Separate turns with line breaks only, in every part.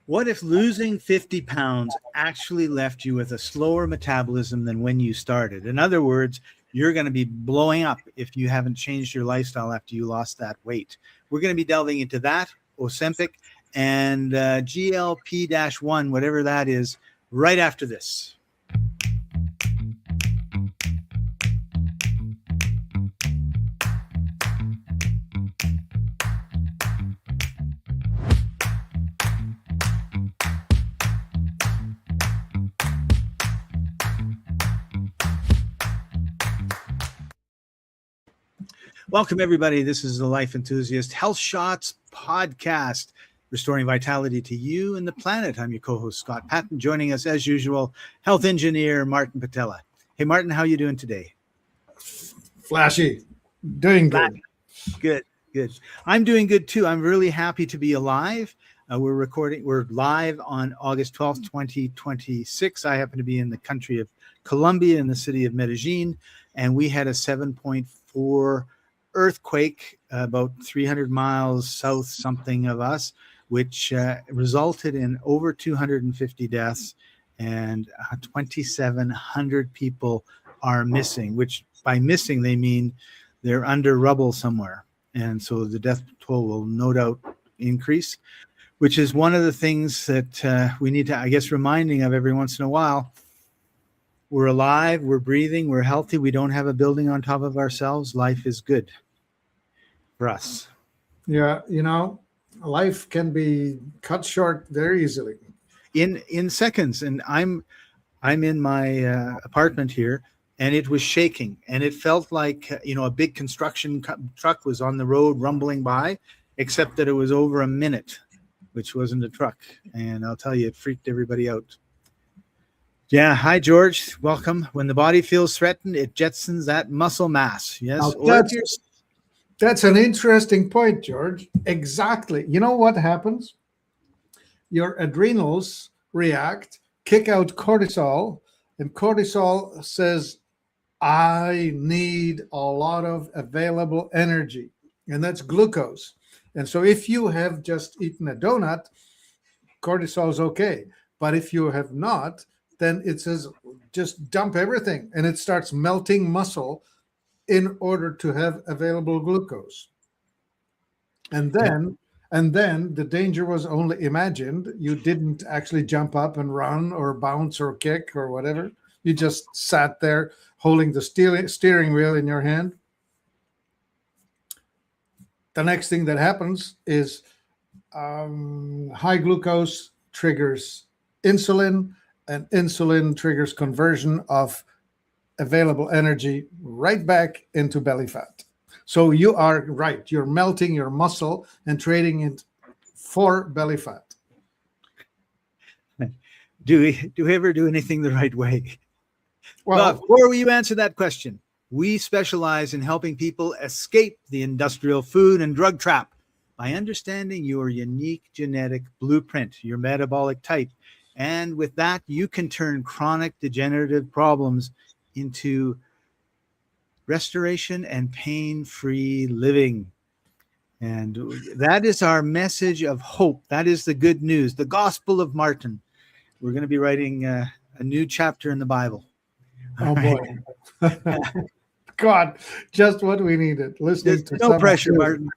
What if losing 50 pounds actually left you with a slower metabolism than when you started? In other words, you're going to be blowing up if you haven't changed your lifestyle after you lost that weight. We're going to be delving into that, Ozempic, and GLP-1, whatever that is, right after this. Welcome, everybody. This is the Life Enthusiast Health Shots podcast, restoring vitality to you and the planet. I'm your co-host, Scott Patton. Joining us, as usual, health engineer Martin Patella. Hey, Martin, how are you doing today?
Flashy. Doing good.
Good. I'm doing good, too. I'm really happy to be alive. We're live on August 12th, 2026. I happen to be in the country of Colombia, in the city of Medellin, and we had a 7.4 earthquake about 300 miles south something of us, which resulted in over 250 deaths, and 2,700 people are missing, which by missing they mean they're under rubble somewhere. And so the death toll will no doubt increase, which is one of the things that we need to, I guess, reminding of every once in a while. We're alive, we're breathing, we're healthy, we don't have a building on top of ourselves. Life is good for us.
Yeah, life can be cut short very easily.
In seconds. And I'm in my apartment here, and it was shaking, and it felt like a big construction truck was on the road rumbling by, except that it was over a minute, which wasn't a truck. And I'll tell you, it freaked everybody out. Yeah. Hi, George. Welcome. When the body feels threatened, it jetsons that muscle mass. Yes.
That's an interesting point, George. Exactly. You know what happens? Your adrenals react, kick out cortisol, and cortisol says, I need a lot of available energy, and that's glucose. And so if you have just eaten a donut, cortisol is okay. But if you have not, then it says, just dump everything, and it starts melting muscle in order to have available glucose. And then the danger was only imagined. You didn't actually jump up and run or bounce or kick or whatever. You just sat there holding the steering wheel in your hand. The next thing that happens is high glucose triggers insulin, and insulin triggers conversion of available energy right back into belly fat. So you are right. You're melting your muscle and trading it for belly fat.
Do we ever do anything the right way?
Well,
before you answer that question, we specialize in helping people escape the industrial food and drug trap by understanding your unique genetic blueprint, your metabolic type. And with that, you can turn chronic degenerative problems into restoration and pain-free living. And that is our message of hope. That is the good news, the gospel of Martin. We're going to be writing a new chapter in the Bible.
Oh, boy. God, just what we needed. Listening to
no pressure, Martin.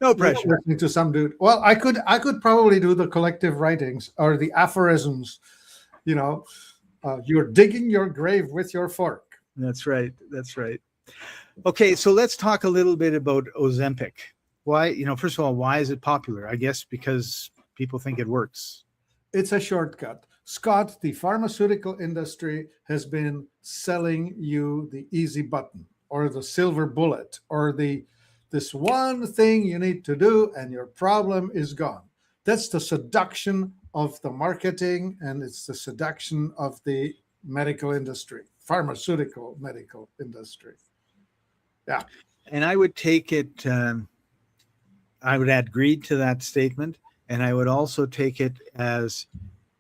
No pressure.
Listening to some dude. Well, I could probably do the collective writings or the aphorisms. You're digging your grave with your fork.
That's right. Okay, so let's talk a little bit about Ozempic. Why, first of all, why is it popular? I guess because people think it works.
It's a shortcut. Scott, the pharmaceutical industry has been selling you the easy button or the silver bullet or this one thing you need to do and your problem is gone. That's the seduction of the marketing, and it's the seduction of the medical industry, pharmaceutical medical industry. Yeah.
And I would take it, I would add greed to that statement. And I would also take it as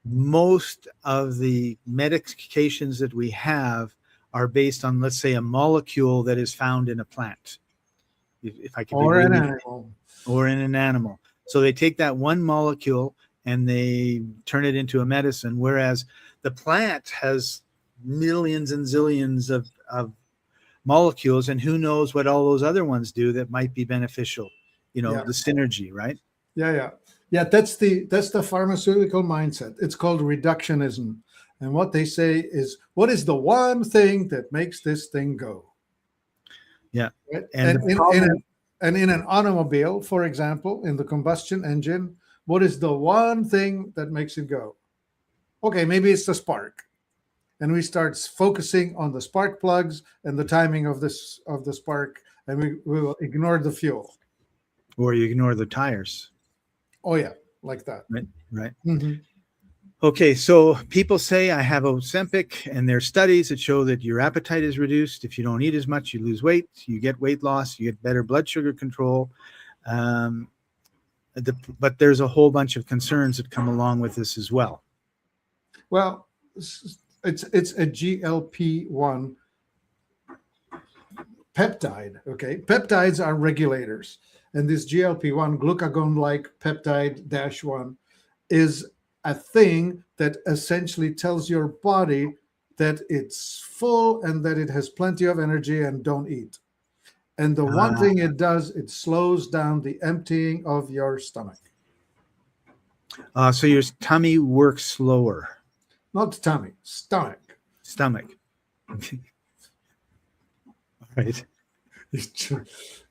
most of the medications that we have are based on, let's say, a molecule that is found in a plant. If I can,
or an animal.
Or in an animal. So they take that one molecule and they turn it into a medicine, whereas the plant has millions and zillions of molecules, and who knows what all those other ones do that might be beneficial.
Yeah.
The synergy, right?
Yeah. That's the pharmaceutical mindset. It's called reductionism. And what they say is, what is the one thing that makes this thing go?
Yeah.
Right?
And
In an automobile, for example, in the combustion engine, what is the one thing that makes it go? Okay, maybe it's the spark. And we start focusing on the spark plugs and the timing of the spark, and we will ignore the fuel.
or you ignore the tires.
Oh yeah, like that.
Right.
Mm-hmm.
Okay, so people say I have Ozempic, and there's studies that show that your appetite is reduced. If you don't eat as much, you lose weight, you get weight loss, you get better blood sugar control. But there's a whole bunch of concerns that come along with this as well.
Well, it's a GLP-1 peptide. Okay, peptides are regulators, and this GLP-1 glucagon-like peptide-1 is a thing that essentially tells your body that it's full and that it has plenty of energy and don't eat. And the one thing it does, it slows down the emptying of your stomach.
So your tummy works slower.
Not tummy, stomach.
Stomach. All right.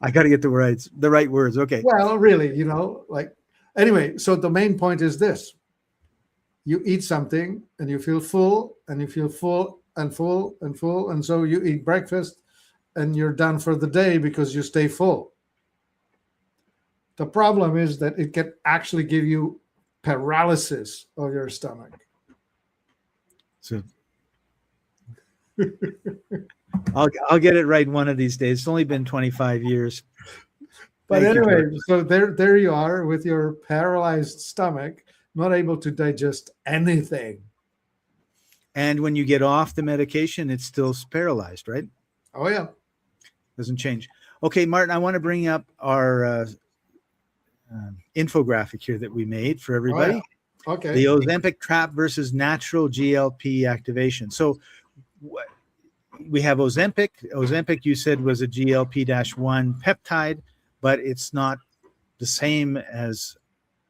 I got to get the right words. Okay.
Well, really, anyway, so the main point is this. You eat something and you feel full, and you feel full and full and full. And so you eat breakfast and you're done for the day because you stay full. The problem is that it can actually give you paralysis of your stomach.
So I'll get it right one of these days. It's only been 25 years.
But anyway, so there you are with your paralyzed stomach, not able to digest anything.
And when you get off the medication, it's still paralyzed, right?
Oh, yeah.
Doesn't change. Okay, Martin, I want to bring up our infographic here that we made for everybody.
Oh, yeah. Okay.
The Ozempic trap versus natural GLP activation. So we have Ozempic. Ozempic, you said, was a GLP-1 peptide, but it's not the same as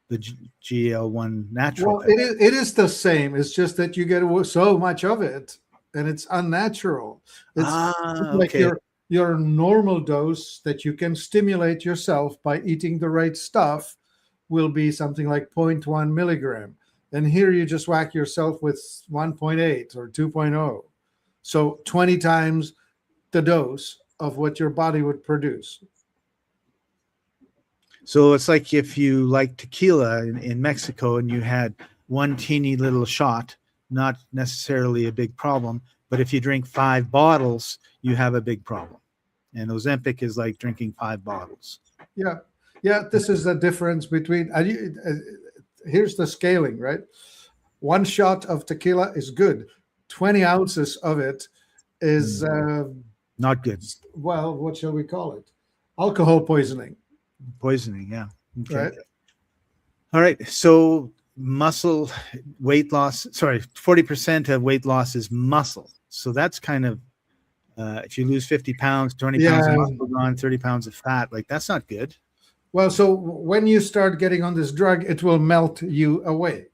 the GL1 natural.
Well, it is the same. It's just that you get so much of it, and it's unnatural. It's like your normal dose that you can stimulate yourself by eating the right stuff will be something like 0.1 milligram. And here you just whack yourself with 1.8 or 2.0. So 20 times the dose of what your body would produce.
So it's like if you like tequila in Mexico and you had one teeny little shot, not necessarily a big problem. But if you drink 5 bottles, you have a big problem. And Ozempic is like drinking 5 bottles.
Yeah. Yeah, this is the difference between, here's the scaling, right? 1 shot of tequila is good. 20 ounces of it is...
not good.
Well, what shall we call it? Alcohol poisoning.
Poisoning, yeah. Okay.
Right.
All right. So muscle weight loss, 40% of weight loss is muscle. So that's kind of, if you lose 50 pounds, 20 pounds of muscle gone, 30 pounds of fat, like that's not good.
Well, so when you start getting on this drug, it will melt you away,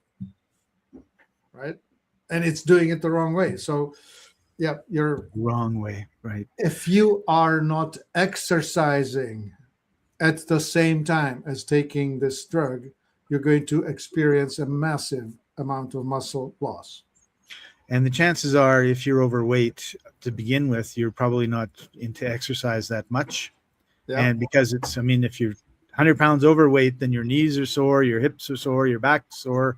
right? And it's doing it the wrong way. So, yeah, you're
wrong way, right?
If you are not exercising at the same time as taking this drug, you're going to experience a massive amount of muscle loss.
And the chances are, if you're overweight to begin with, you're probably not into exercise that much. Yeah. And because if you're 100 pounds overweight, then your knees are sore, your hips are sore, your back's sore,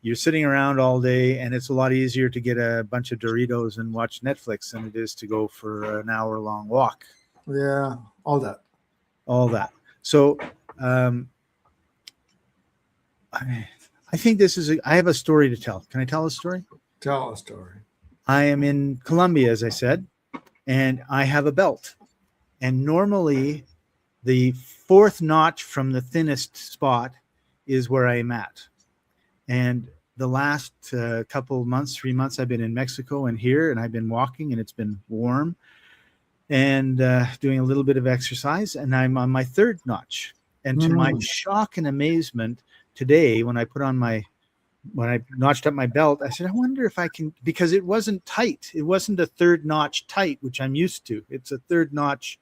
you're sitting around all day, and it's a lot easier to get a bunch of Doritos and watch Netflix than it is to go for an hour-long walk.
Yeah, all that.
So I think I have a story to tell. Can I tell a story?
Tell a story.
I am in Colombia, as I said, and I have a belt. And normally the 4th notch from the thinnest spot is where I am at. And the last couple months, 3 months, I've been in Mexico and here, and I've been walking, and it's been warm, and doing a little bit of exercise, and I'm on my third notch. And to my shock and amazement, today when I notched up my belt, I said, I wonder if I can, because it wasn't tight. It wasn't a third notch tight, which I'm used to. It's a third notch.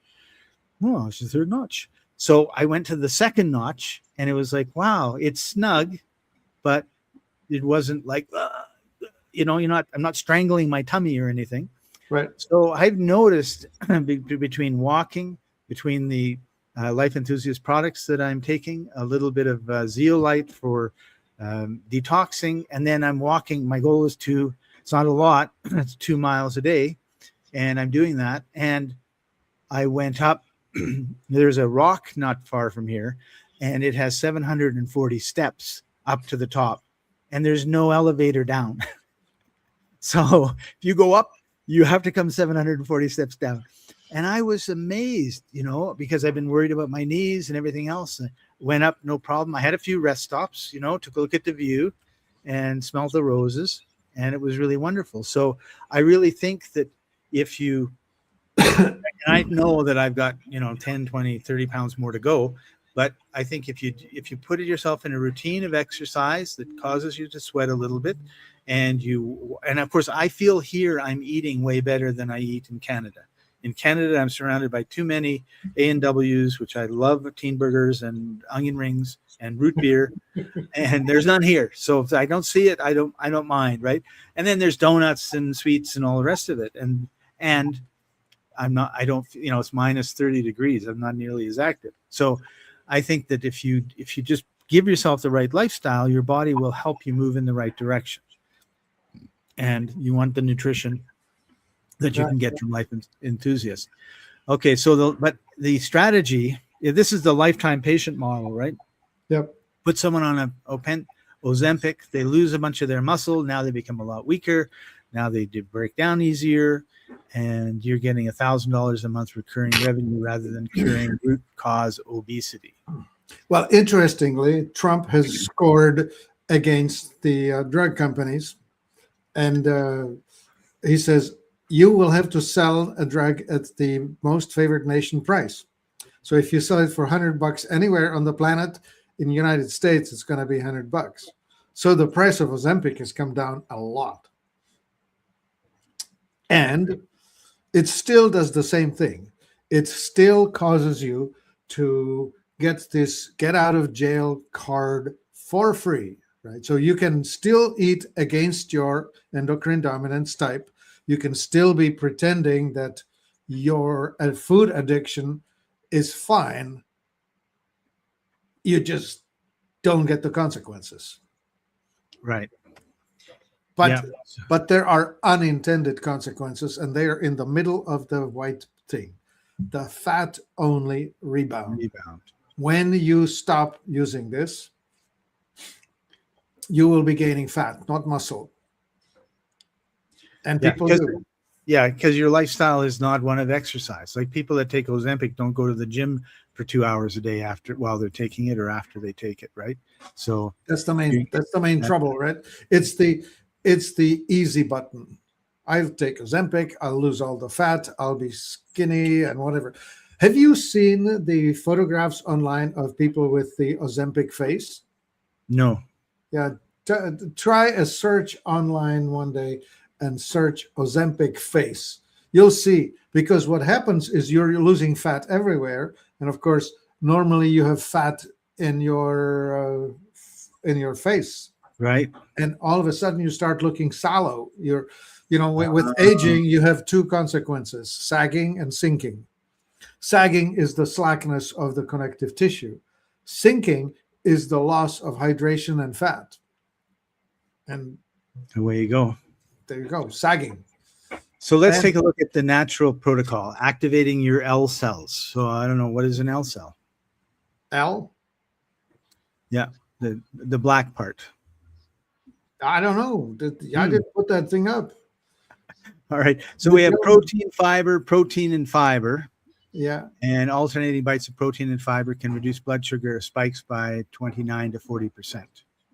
Oh, it's a third notch. So I went to the second notch, and it was like, wow, it's snug, but it wasn't like, I'm not strangling my tummy or anything.
Right.
So I've noticed between walking, between the Life Enthusiast products that I'm taking, a little bit of zeolite for detoxing, and then I'm walking. My goal is it's not a lot, it's 2 miles a day, and I'm doing that. And I went up, there's a rock not far from here, and it has 740 steps up to the top, and there's no elevator down. So if you go up, you have to come 740 steps down. And I was amazed, because I've been worried about my knees and everything else. I went up, no problem. I had a few rest stops, took a look at the view and smelled the roses, and it was really wonderful. So I really think that if you, and I know that I've got, 10, 20, 30 pounds more to go, but I think if you put yourself in a routine of exercise that causes you to sweat a little bit, and of course, I feel here I'm eating way better than I eat in Canada. In Canada, I'm surrounded by too many A&Ws, which I love, teen burgers and onion rings and root beer, and there's none here. So if I don't see it, I don't mind, right? And then there's donuts and sweets and all the rest of it. And it's minus 30 degrees. I'm not nearly as active. So I think that if you just give yourself the right lifestyle, your body will help you move in the right direction. And you want the nutrition that you can get from Life Enthusiast. Okay, so but the strategy, this is the lifetime patient model, right?
Yep.
Put someone on a Ozempic, they lose a bunch of their muscle, now they become a lot weaker, now they break down easier, and you're getting $1,000 a month recurring revenue rather than curing root cause obesity.
Well, interestingly, Trump has scored against the drug companies, and he says, you will have to sell a drug at the most favored nation price. So if you sell it for $100 anywhere on the planet, in the United States, it's going to be $100. So the price of Ozempic has come down a lot. And it still does the same thing. It still causes you to get this get out of jail card for free, right? So you can still eat against your endocrine dominance type. You can still be pretending that your food addiction is fine. You just don't get the consequences.
Right.
But there are unintended consequences, and they are in the middle of the white thing. The fat only rebound. When you stop using this, you will be gaining fat, not muscle. And people do.
Yeah, because your lifestyle is not one of exercise. Like people that take Ozempic don't go to the gym for 2 hours a day while they're taking it or after they take it, right? So
that's the main trouble, right? It's the easy button. I'll take Ozempic, I'll lose all the fat, I'll be skinny and whatever. Have you seen the photographs online of people with the Ozempic face?
No.
Yeah, try a search online one day and search Ozempic face. You'll see, because what happens is you're losing fat everywhere, and of course, normally you have fat in your face,
right?
And all of a sudden you start looking sallow. With aging, you have two consequences: sagging and sinking. Sagging is the slackness of the connective tissue. Sinking is the loss of hydration and fat. And
away you go.
There you go, sagging.
So let's take a look at the natural protocol, activating your L cells. So I don't know, what is an L cell?
L?
Yeah, the black part.
I don't know. I didn't put that thing up.
All right. So we have protein and fiber.
Yeah.
And alternating bites of protein and fiber can reduce blood sugar spikes by 29 to 40%.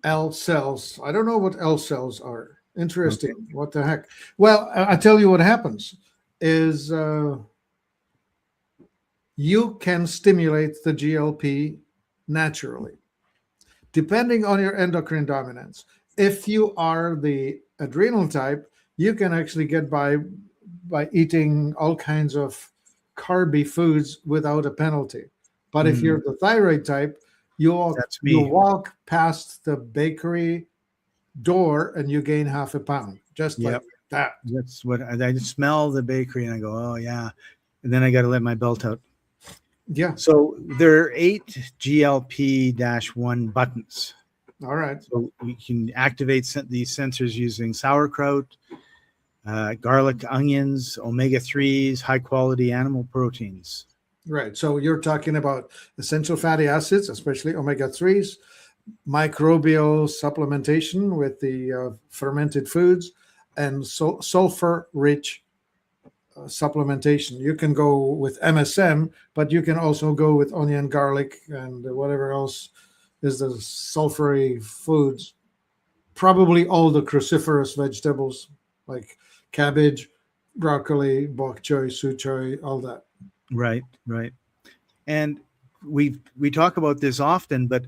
L cells. I don't know what L cells are. Interesting. What the heck? Well, I tell you what happens is you can stimulate the GLP naturally, depending on your endocrine dominance. If you are the adrenal type, you can actually get by eating all kinds of carby foods without a penalty. But if you're the thyroid type,
That's
you
me.
walk past the bakery door and you gain half a pound, just like
Yep.
that.
That's what I just smell the bakery and I go, oh yeah. And then I got to let my belt out.
Yeah.
So there are 8 GLP-1 buttons.
All right.
So we can activate these sensors using sauerkraut, garlic, onions, omega-3s, high quality animal proteins.
Right. So you're talking about essential fatty acids, especially omega-3s, microbial supplementation with the fermented foods, and sulfur-rich supplementation. You can go with MSM, but you can also go with onion, garlic, and whatever else is the sulfury foods. Probably all the cruciferous vegetables like cabbage, broccoli, bok choy, su choy, all that.
Right, right. And we talk about this often, but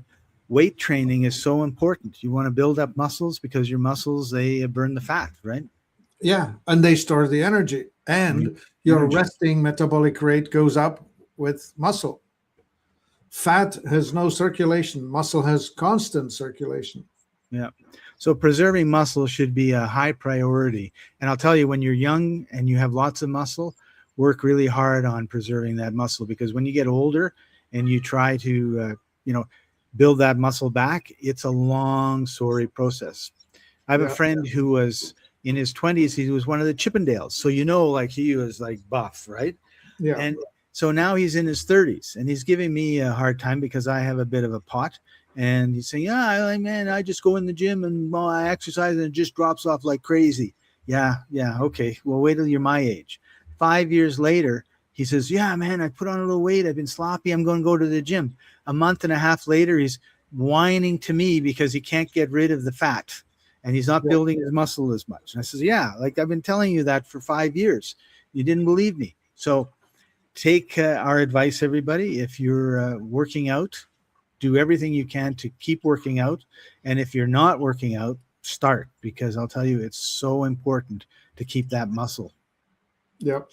weight training is so important. You want to build up muscles because your muscles, they burn the fat, right?
Yeah, and they store the energy, and your
Energy.
resting metabolic rate goes up with muscle. Fat has no circulation, muscle has constant circulation.
Yeah. So preserving muscle should be a high priority. And I'll tell you, when you're young and you have lots of muscle, work really hard on preserving that muscle, because when you get older and you try to, build that muscle back, it's a long, sorry process. I have a friend who was in his 20s. He was one of the Chippendales. So, like he was like buff, right?
Yeah.
And so now he's in his 30s and he's giving me a hard time because I have a bit of a pot. And he's saying, yeah, man, I just go in the gym and I exercise and it just drops off like crazy. Yeah. Okay. Well, wait till you're my age. 5 years later, he says, yeah, man, I put on a little weight. I've been sloppy. I'm going to go to the gym. A month and a half later, he's whining to me because he can't get rid of the fat and he's not building his muscle as much. And I says, yeah, like I've been telling you that for 5 years. You didn't believe me. So take our advice, everybody. If you're working out, do everything you can to keep working out. And if you're not working out, start, because I'll tell you, it's so important to keep that muscle.
Yep,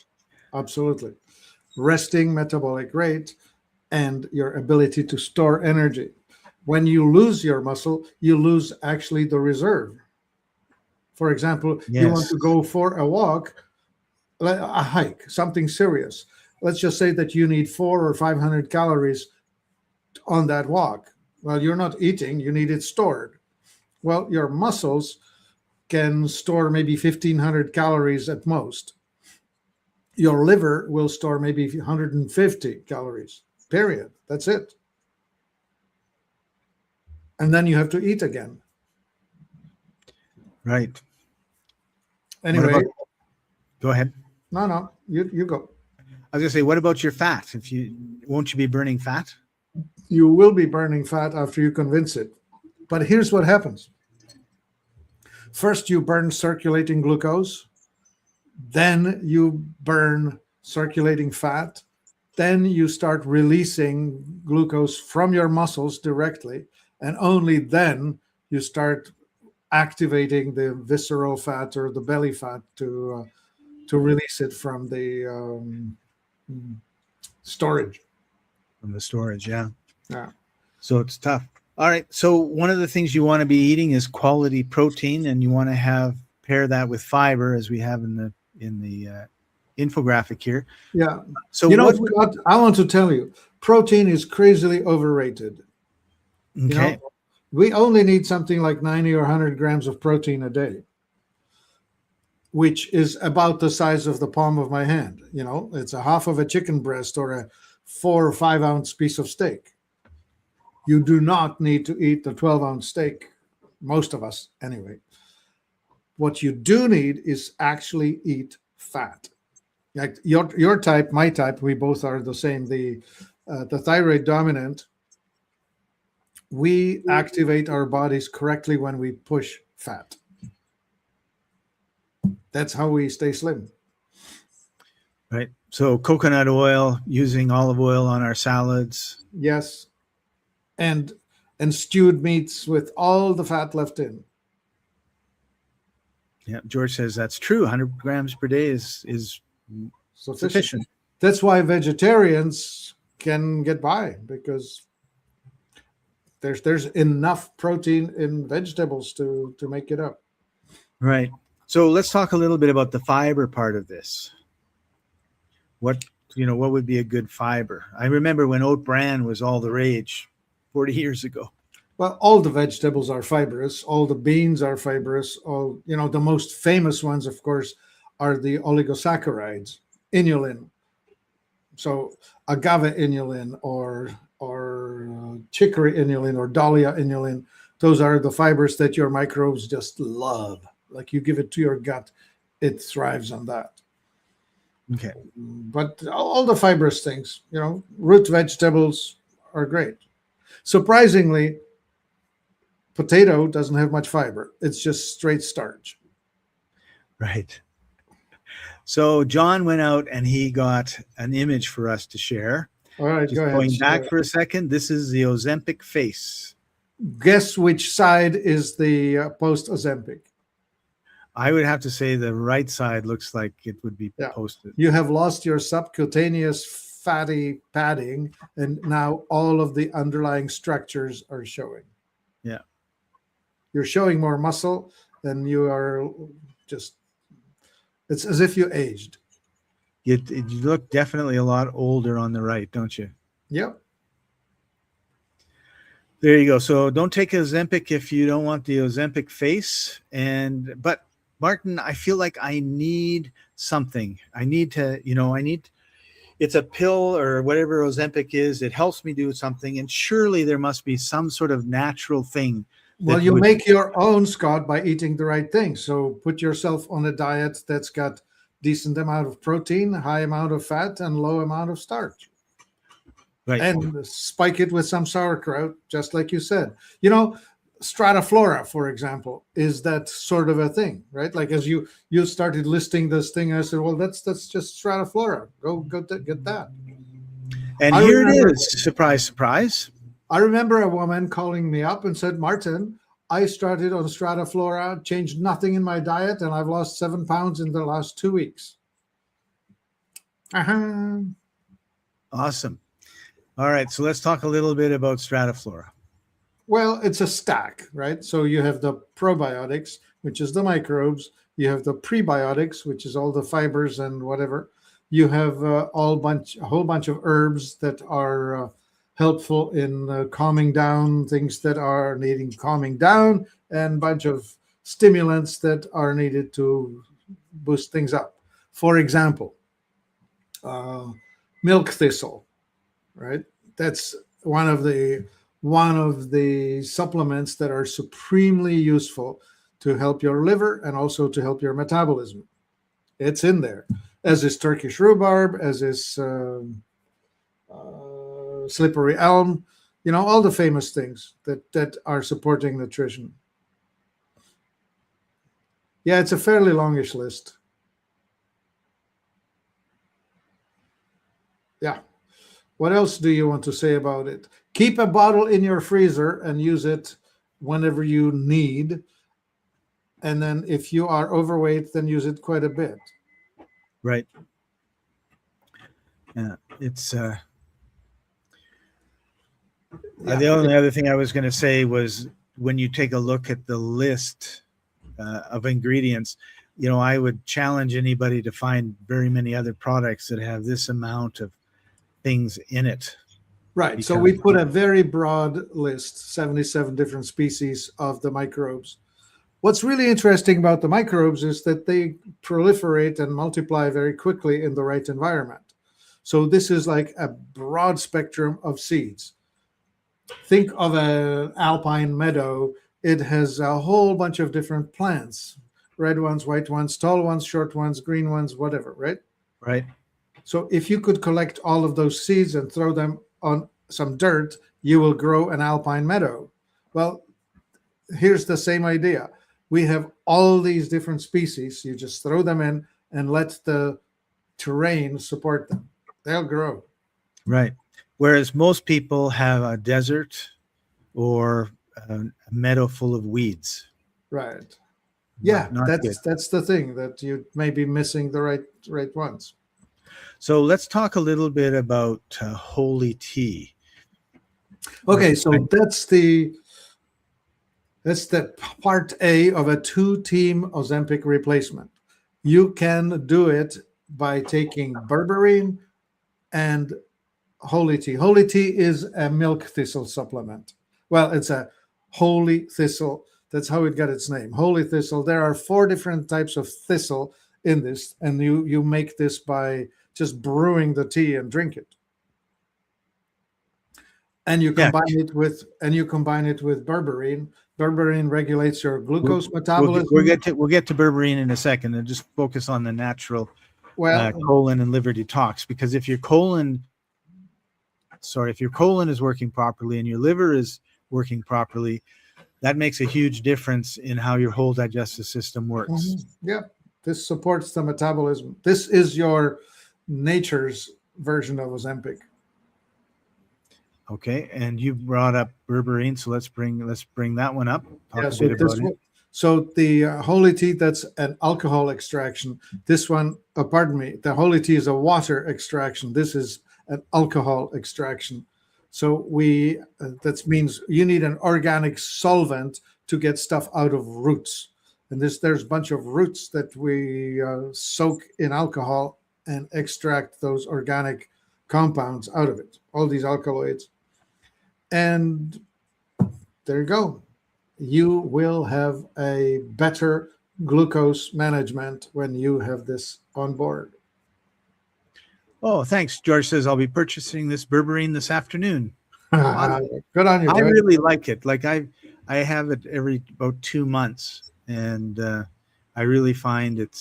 absolutely. Resting metabolic rate and your ability to store energy. When you lose your muscle, you lose actually the reserve. For example, you want to go for a walk, a hike, something serious. Let's just say that you need 400 or 500 calories on that walk. Well, you're not eating, you need it stored. Well, your muscles can store maybe 1,500 calories at most. Your liver will store maybe 150 calories, period. That's it. And then you have to eat again.
Right.
Anyway.
Go ahead.
No, you go.
I was going to say, what about your fat? Won't you be burning fat?
You will be burning fat after you convince it. But here's what happens. First, you burn circulating glucose. Then you burn circulating fat. Then you start releasing glucose from your muscles directly. And only then you start activating the visceral fat or the belly fat to release it from the storage.
From the storage, yeah.
Yeah.
So it's tough. All right. So one of the things you want to be eating is quality protein, and you want to pair that with fiber, as we have in the infographic here.
Yeah.
So
what I want to tell you, protein is crazily overrated.
Okay.
We only need something like 90 or 100 grams of protein a day, which is about the size of the palm of my hand. It's a half of a chicken breast or a 4 or 5 ounce piece of steak. You do not need to eat the 12-ounce steak, most of us anyway. What you do need is actually eat fat. Like your type, my type, we both are the same. The thyroid dominant, we activate our bodies correctly when we push fat. That's how we stay slim.
Right. So coconut oil, using olive oil on our salads.
Yes. And stewed meats with all the fat left in.
Yeah, George says that's true. 100 grams per day is sufficient.
That's why vegetarians can get by, because there's enough protein in vegetables to make it up.
Right. So let's talk a little bit about the fiber part of this. What would be a good fiber? I remember when oat bran was all the rage 40 years ago.
Well, all the vegetables are fibrous. All the beans are fibrous. The most famous ones, of course, are the oligosaccharides, inulin. So agave inulin or chicory inulin or dahlia inulin, those are the fibers that your microbes just love. Like you give it to your gut, it thrives on that.
Okay.
But all the fibrous things, root vegetables are great. Surprisingly, potato doesn't have much fiber. It's just straight starch.
Right. So John went out and he got an image for us to share.
All right,
Just
go ahead.
going back for a second, this is the Ozempic face.
Guess which side is the post-Ozempic?
I would have to say the right side looks like it would be posted.
You have lost your subcutaneous fatty padding, and now all of the underlying structures are showing.
Yeah.
You're showing more muscle, and you are just, it's as if you aged.
You look definitely a lot older on the right, don't you?
Yep.
There you go. So don't take Ozempic if you don't want the Ozempic face. But Martin, I feel like I need something. It's a pill or whatever Ozempic is. It helps me do something. And surely there must be some sort of natural thing.
Well, you make your own, Scott, by eating the right thing. So put yourself on a diet that's got decent amount of protein, high amount of fat, and low amount of starch.
Right.
And spike it with some sauerkraut, just like you said. Strataflora, for example, is that sort of a thing, right? Like as you started listing this thing, I said, well, that's just Strataflora. Go get that.
And here it is. Surprise, surprise.
I remember a woman calling me up and said, Martin, I started on Strataflora, changed nothing in my diet, and I've lost 7 pounds in the last 2 weeks.
Awesome. All right, so let's talk a little bit about Strataflora.
Well, it's a stack, right? So you have the probiotics, which is the microbes. You have the prebiotics, which is all the fibers and whatever. You have a whole bunch of herbs that are helpful in calming down things that are needing calming down, and a bunch of stimulants that are needed to boost things up. For example, milk thistle, right? That's one of the supplements that are supremely useful to help your liver and also to help your metabolism. It's in there, as is Turkish rhubarb, as is slippery elm, all the famous things that are supporting nutrition. Yeah, it's a fairly longish list. Yeah. What else do you want to say about it? Keep a bottle in your freezer and use it whenever you need. And then if you are overweight, then use it quite a bit.
Right. Yeah, it's the only other thing I was going to say was when you take a look at the list of ingredients, I would challenge anybody to find very many other products that have this amount of things in it.
Right. So we put a very broad list, 77 different species of the microbes. What's really interesting about the microbes is that they proliferate and multiply very quickly in the right environment. So this is like a broad spectrum of seeds. Think of an alpine meadow. It has a whole bunch of different plants, red ones, white ones, tall ones, short ones, green ones, whatever, right?
Right.
So if you could collect all of those seeds and throw them on some dirt, you will grow an alpine meadow. Well, here's the same idea. We have all these different species. You just throw them in and let the terrain support them. They'll grow.
Right. Whereas most people have a desert or a meadow full of weeds.
Right. Yeah,
Not good.
that's the thing, that you may be missing the right ones.
So let's talk a little bit about holy tea.
Okay, so that's the part A of a 2-team Ozempic replacement. You can do it by taking berberine and holy tea. Holy tea is a milk thistle supplement. Well, it's a holy thistle. That's how it got its name. Holy thistle. There are 4 different types of thistle in this, and you make this by just brewing the tea and drink it. And you combine it with berberine. Berberine regulates your glucose metabolism.
We'll get to berberine in a second, and just focus on the natural colon and liver detox. Because if your colon is working properly and your liver is working properly, that makes a huge difference in how your whole digestive system works.
Mm-hmm. Yeah, this supports the metabolism. This is your nature's version of Ozempic.
Okay, and you brought up berberine, so let's bring that one up.
Talk a bit about it. So the holy tea, that's an alcohol extraction. This one, the holy tea is a water extraction. This is an alcohol extraction. So that means you need an organic solvent to get stuff out of roots. And there's a bunch of roots that we soak in alcohol and extract those organic compounds out of it, all these alkaloids. And there you go. You will have a better glucose management when you have this on board.
Oh, thanks. George says, I'll be purchasing this berberine this afternoon.
Good on you, George.
I really like it. Like I have it every about 2 months, and I really find
it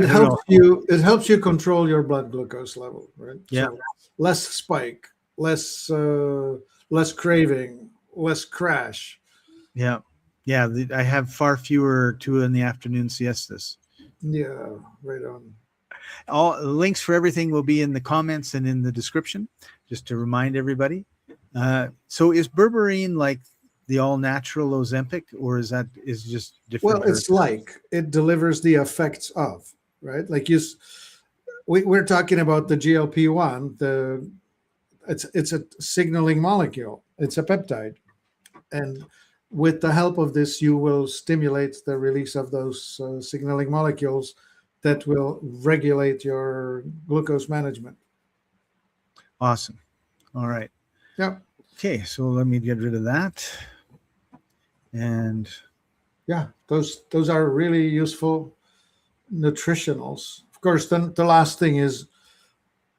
helps you control your blood glucose level, right?
Yeah.
So less spike, less craving, less crash.
Yeah. I have far fewer 2 in the afternoon siestas.
Yeah, right on.
All links for everything will be in the comments and in the description, just to remind everybody. So is berberine like the all-natural Ozempic, or is just different?
Well, it's like it delivers the effects of, right? Like we're talking about the GLP-1. It's a signaling molecule. It's a peptide, and with the help of this, you will stimulate the release of those signaling molecules that will regulate your glucose management.
Awesome. All right.
Yeah.
Okay, so let me get rid of that. And
yeah, those are really useful nutritionals. Of course, then the last thing is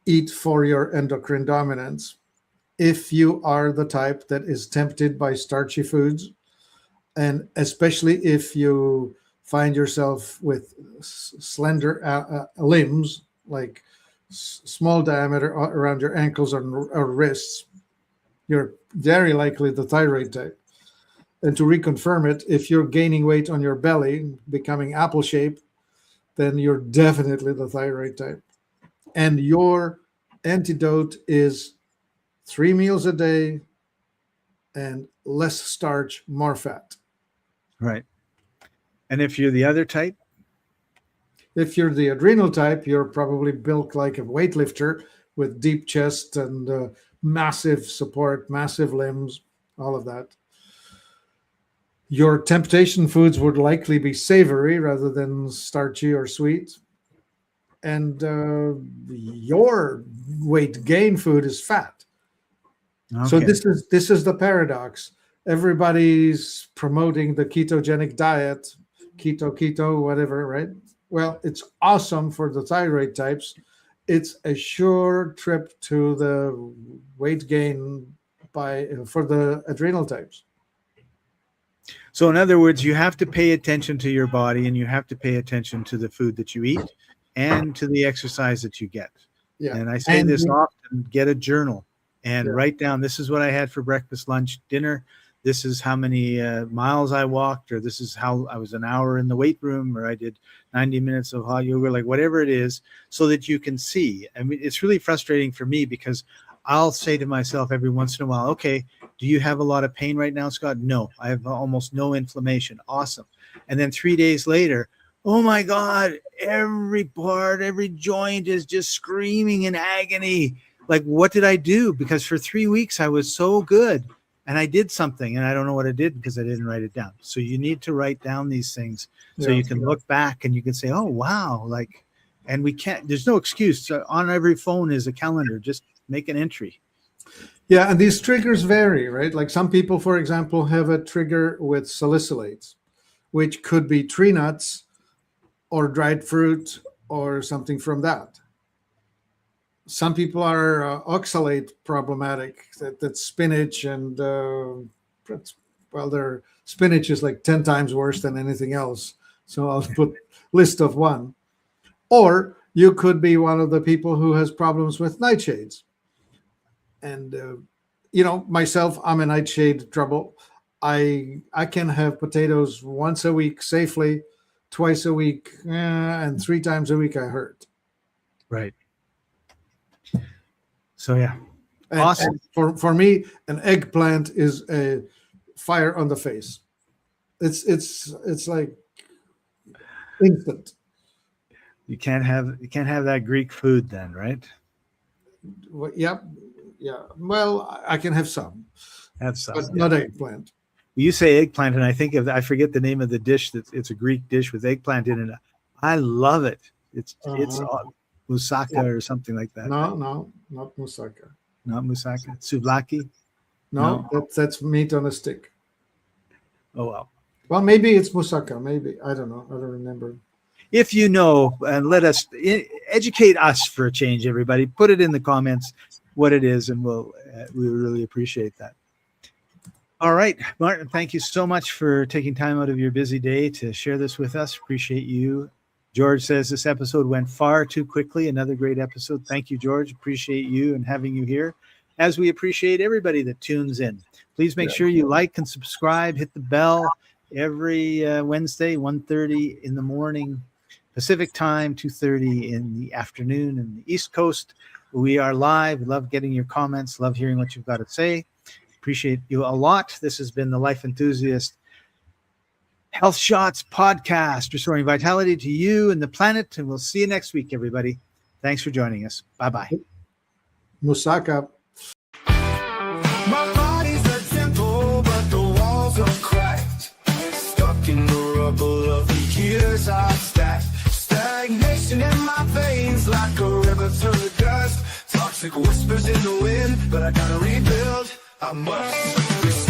eat for your endocrine dominance. If you are the type that is tempted by starchy foods, and especially if you find yourself with slender limbs, like small diameter around your ankles or wrists, you're very likely the thyroid type. And to reconfirm it, if you're gaining weight on your belly, becoming apple shape, then you're definitely the thyroid type. And your antidote is 3 meals a day and less starch, more fat.
Right. And if you're the other type?
If you're the adrenal type, you're probably built like a weightlifter with deep chest and massive support, massive limbs, all of that. Your temptation foods would likely be savory rather than starchy or sweet. And your weight gain food is fat. Okay. So this is the paradox. Everybody's promoting the ketogenic diet, keto, whatever, right? Well, it's awesome for the thyroid types. It's a sure trip to the weight gain for the adrenal types.
So in other words, you have to pay attention to your body, and you have to pay attention to the food that you eat and to the exercise that you get. Yeah. And I say this often, get a journal and
Yeah.
write down, this is what I had for breakfast, lunch, dinner. This is how many miles I walked, or this is how I was an hour in the weight room, or I did 90 minutes of hot yoga, like whatever it is, so that you can see. I mean, it's really frustrating for me because I'll say to myself every once in a while, okay, do you have a lot of pain right now, Scott? No, I have almost no inflammation. Awesome. And then 3 days later, oh my God, every part, every joint is just screaming in agony. Like, what did I do? Because for 3 weeks I was so good. And I did something, and I don't know what I did because I didn't write it down. So you need to write down these things so you can look back and you can say, oh, wow. Like, and we can't, there's no excuse. So on every phone is a calendar. Just make an entry.
Yeah, and these triggers vary, right? Like some people, for example, have a trigger with salicylates, which could be tree nuts or dried fruit or something from that. Some people are oxalate problematic. That's spinach and their spinach is like 10 times worse than anything else. So I'll put list of one. Or you could be one of the people who has problems with nightshades. And myself, I'm a nightshade trouble. I can have potatoes once a week safely, twice a week, and 3 times a week I hurt.
Right. So yeah,
And,
awesome.
and for me, an eggplant is a fire on the face. It's like instant.
You can't have that Greek food then, right?
Well, yeah. Well, I can have some,
Have some,
but not eggplant.
You say eggplant, and I forget the name of the dish. It's a Greek dish with eggplant in it. I love it. It's moussaka or something like that.
No, not moussaka.
Not moussaka. Souvlaki.
No, that's meat on a stick.
Oh well.
Well, maybe it's moussaka. Maybe I don't know. I don't remember.
If you know, and let us educate us for a change, everybody. Put it in the comments what it is, and we really appreciate that. All right, Martin, thank you so much for taking time out of your busy day to share this with us. Appreciate you. George says this episode went far too quickly. Another great episode. Thank you, George. Appreciate you and having you here, as we appreciate everybody that tunes in. Please make sure you like and subscribe. Hit the bell every Wednesday, 1:30 in the morning Pacific time, 2:30 in the afternoon in the East Coast. We are live. Love getting your comments. Love hearing what you've got to say. Appreciate you a lot. This has been the Life Enthusiast Health Shots podcast, restoring vitality to you and the planet. And we'll see you next week, everybody. Thanks for joining us. Bye-bye.
Moussaka.
My body's a temple, but the walls are cracked. Stuck in the rubble of the years I've stacked. Stagnation in my veins like a river to the dust. Toxic whispers in the wind, but I gotta rebuild. I must.